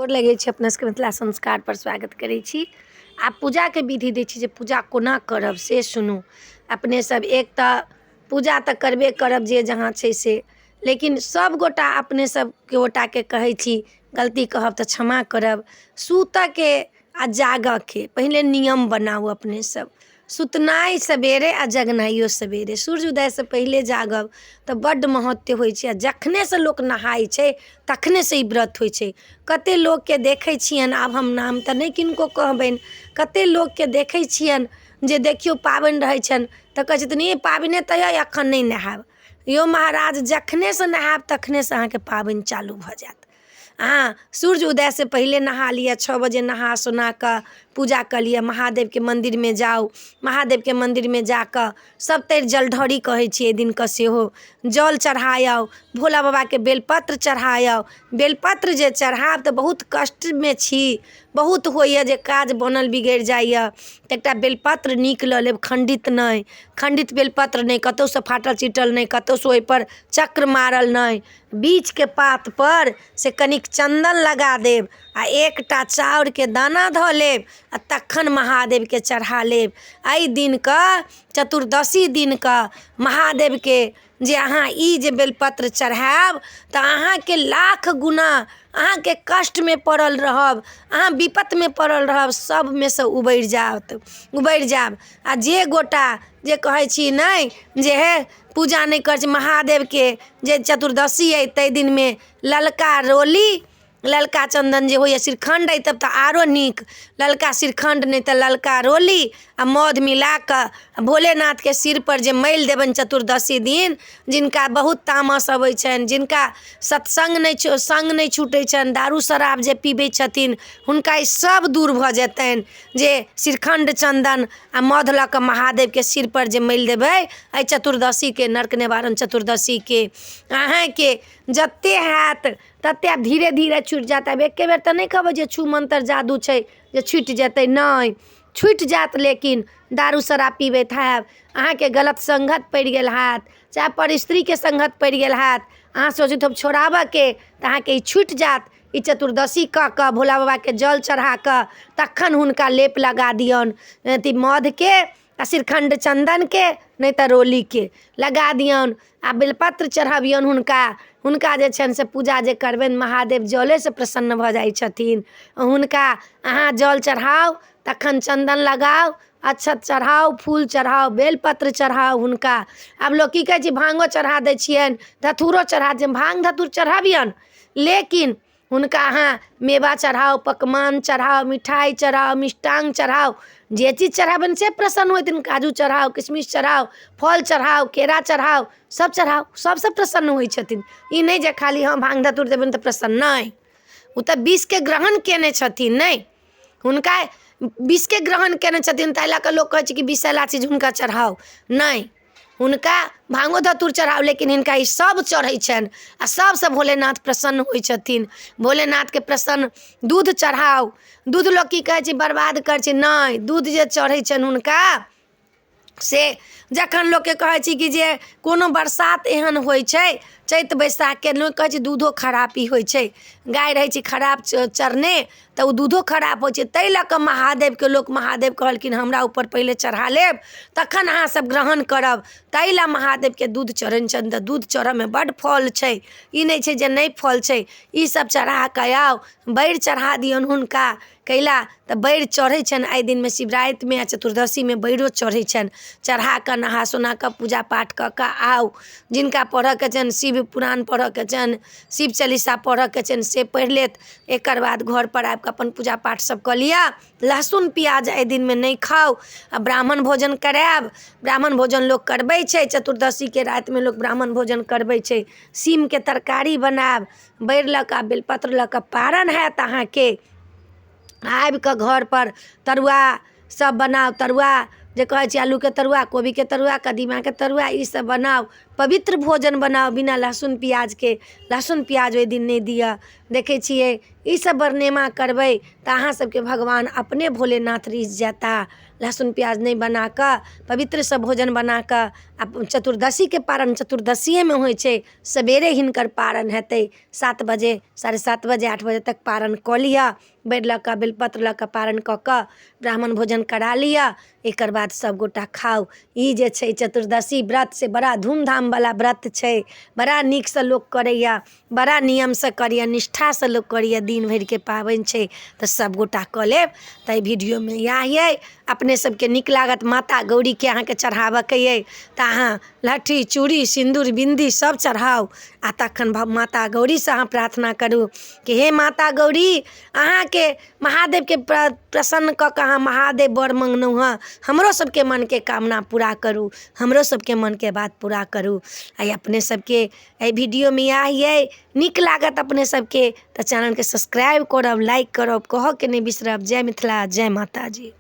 गोर लगै छी अपना सबके मिथिला संस्कार पर स्वागत करै छी। आब पूजा के विधि दै छी जे पूजा कोना करब से सुनू। अपने सब एक तऽ पूजा तऽ करबे करब जे जहाँ छै से, लेकिन सब गोटा अपने सब गोटा के कहै छी, गलती कहब तऽ क्षमा करब। सूतऽ के आ जागऽ के पहिले नियम बनाउ। अपने सब सुतनाइ सवेरे आ जगनाइयो सवेरे, सूर्य उदय से पहिले जागब तऽ बड्ड महत्व होइ छै। आ जखने से लोक नहाय छै तखने से ई व्रत होइ छै। कते लोकके देखै छियनि, आब हम नाम तऽ नहि किनको कहबनि, कते लोकके देखै छियनि जे देखियौ पाबनि रहै छनि तऽ कहै छथिन ई पाबने तऽ अइ एखन नहि नहायब। यौ महाराज, जखने से नहायब तखने से अहाँके पाबनि चालू भऽ जायत। अहाँ सूर्य उदय से पहिले नहा लिअ, 6 बजे नहा सोना कऽ पूजा कऽ लिअ। महादेवके मन्दिरमे जाउ, महादेवके मन्दिरमे जाकऽ सब तरि जलढौरी कहै छियै एहि दिनके सेहो जल चढ़ाउ, भोला बाबाके बेलपत्र चढ़ाउ। बेलपत्र जे चढ़ायब तऽ बहुत कष्टमे छी, बहुत होइए जे काज बनल बिगड़ि जाइए तऽ एकटा बेलपत्र नीक लऽ लेब, खण्डित नहि, खण्डित बेलपत्र नहि, कतहुसँ फाटल चिटल नहि, कतहुसँ ओहिपर चक्र मारल नहि। बीचके पातपर से कनिक चन्दन लगा देब आ एकटा चाउरके दाना धऽ लेब आ तखन महादेवके चढ़ा लेब। एहि दिनके चतुर्दशी दिनके महादेवके जे अहाँ ई जे बेलपत्र चढ़ायब तऽ अहाँके लाख गुना अहाँके कष्टमे पड़ल रहब, अहाँ विपत्तिमे पड़ल रहब, सबमे से उबरि जायब। आ जे गोटा जे कहै छी नहि जे हे पूजा नहि करै छी महादेवके, जे चतुर्दशी अइ ताहि दिनमे ललका रोली, ललका चन्दन जे होइए, श्रीखण्ड अइ तब तऽ आरो नीक, ललका श्रीखण्ड नहि तऽ ललका रोली आ मध मिला कऽ भोलेनाथके सिरपर जे मलि देबनि चतुर्दशी दिन, जिनका बहुत तामस अबै छनि, जिनका सत्संग नहीं छूटै छनि, दारू शराब जे पीबै छथिन, हुनका ई सब दूर भऽ जेतनि जे श्रीखण्ड चन्दन आ मध लऽ कऽ महादेवके सिरपर जे मलि देबै एहि चतुर्दशीके, नरक निवारण चतुर्दशीके। अहाँके जतेक हैत ततेक धीरे धीरे छूटि जायत। आब एके बेर तऽ नहि कहबै जे छू मंत्र जादू छै जे छूटि जेतै, नहि छूटि जायत। लेकिन दारू शराब पीबैत हैब, अहाँके गलत संगत पड़ि गेल हैत, चाहे पर स्त्रीके संगत पड़ि गेल हैत, अहाँ सोचैत होब छोड़ाबऽके तऽ अहाँके ई छूटि जायत। ई चतुर्दशी कऽ कऽ भोला बाबाके जल चढ़ा कऽ तखन हुनका लेप लगा दियौन, अथी मधके आ श्रीखण्ड चन्दनके नहि तऽ रोलीके लगा दियौन आ बेलपत्र चढ़बियौन हुनका जे छनि से पूजा जे करबनि, महादेव जलेसँ प्रसन्न भऽ जाइ छथिन। हुनका अहाँ जल चढ़ाउ, तखन चन्दन लगाउ, अक्षत चढ़ाउ, फूल चढ़ाउ, बेलपत्र चढ़ाउ हुनका। आब लोक की कहै छै भाङ्गो चढ़ा दै छियनि, धतूरो चढ़ा दियनि, भाङ्ग धतूर चढ़ाबियनि, लेकिन हुनका अहाँ मेवा चढ़ाउ, पकवान चढ़ाउ, मिठाइ चढ़ाउ, मिष्टाङ्ग चढ़ाउ, जे चीज चढ़ाबनि से प्रसन्न होथिन। काजू चढ़ाउ, किशमिश चढ़ाउ, फल चढ़ाउ, केरा चढ़ाउ, सब चढ़ाउ, सबसँ प्रसन्न होइ छथिन। ई नहि जे खाली हम भाङ्ग धतूर देबनि तऽ प्रसन्न, नहि, ओ तऽ विषके ग्रहण केने छथिन, नहि, हुनका विषके ग्रहण केने छथिन, ताहि लऽ कऽ लोक कहै छै कि विषैला चीज हुनका चढ़ाउ, नहि, हुनका भाङ्गो धतूर चढ़ाउ, लेकिन हिनका ई सब चढ़ै छनि आ सबसँ भोलेनाथ प्रसन्न होइ छथिन। भोलेनाथके प्रसन्न दूध चढ़ाउ, दूध लोक की कहै छै बर्बाद करै छै, नहि, दूध जे चढ़ै छनि हुनका से जखन लोकके कहै छी कि जे कोनो बरसात एहन होइ छै चैत बैसाखके, लोक कहै छै दूधो खरापी होइ छै, गाय रहै छै खराब चरने तऽ ओ दूधो खराब होइ छै। ताहि लऽ कऽ महादेव कहलखिन हमरा ऊपर पहिले चढ़ा लेब तखन अहाँसब ग्रहण करब। ताहि लऽ महादेवके दूध चढ़ै छनि तऽ दूध चढ़ऽमे बड्ड फल छै, ई नहि छै जे नहि फल छै। ईसब चढ़ा कऽ आउ, बैर चढ़ा दियौन हुनका, कैला तऽ बैर चढ़ै छनि एहि दिनमे, शिवरातिमे आ चतुर्दशीमे बैरो चढ़ै छनि। चढ़ा कऽ नहा सोना कऽ पूजा पाठ कऽ कऽ आउ, जिनका पढ़ऽके छनि शिव पुराण पढ़ऽके छनि, शिव चालीसा पढ़ऽके छनि से पढ़ि लेत। एकर बाद घरपर आबि कऽ अपन पूजा पाठ सब कऽ लिअ। लहसुन प्याज एहि दिनमे नहि खाउ आ ब्राह्मण भोजन करायब। ब्राह्मण भोजन लोक करबै छै, चतुर्दशीके रातिमे लोक ब्राह्मण भोजन करबै छै। सीमके तरकारी बनायब, बैर लऽ कऽ बेलपत्र लऽ कऽ पारण हैत अहाँके। आबि कऽ घरपर तरुआ सब बनाउ, तरुआ जे कहै छी आलूके तरुआ, कोबीके तरुआ, कदीमाके तरुआ, ईसब बनाउ, पवित्र भोजन बनाओ बिना लहसुन प्याज के। लहसुन प्याज ओहि दिन नहीं दिया। देखे छिए ई सब बरनेमा करबै तो अहाँ सबके भगवान अपने भोलेनाथ रिझ जाता। लहसुन प्याज नहीं बना कर पवित्र सब भोजन बना कर चतुर्दशी के पारण चतुर्दशीए में होइ छै। सवेरे हिनकर पारण हेतै 7 बजे 7:30 बजे 8 बजे तक पारण कऽ लिअ। बेर लऽ कऽ बेलपत्र लऽ कऽ पारण कऽ कऽ ब्राह्मण भोजन करा लिअ। एकर बाद सब गोटा खाउ। ई जे छै चतुर्दशी व्रत से बड़ा धूमधामवला व्रत छै। बड़ा नीकसँ लोक करैए, बड़ा नियमसँ करैए, निष्ठासँ लोक करैए। दिन भरिके पाबनि छै तऽ सब गोटा कऽ लेब। तऽ वीडियोमे इएह अइ। अपने सबके नीक लागत माता गौरीके अहाँके चढ़ाबऽके अइ तऽ अहाँ लहठी चूड़ी सिन्दूर बिन्दी सब चढ़ाउ। आ तखन माता गौरीसँ अहाँ प्रार्थना करू कि हे माता गौरी अहाँके महादेवके प्रसन्न कऽ कऽ अहाँ महादेव वर मङ्गलहुँ हँ। हमरो सबके मनके कामना पूरा करू, हमरो सबके मनके बात पूरा करू। आइ अपने सबके एहि वीडियोमे इएह अइ। नीक लागत अपने सबके तऽ चैनलके सब्सक्राइब करब, लाइक करब, कहऽके नहि बिसरब। जय मिथिला, जय माता जी।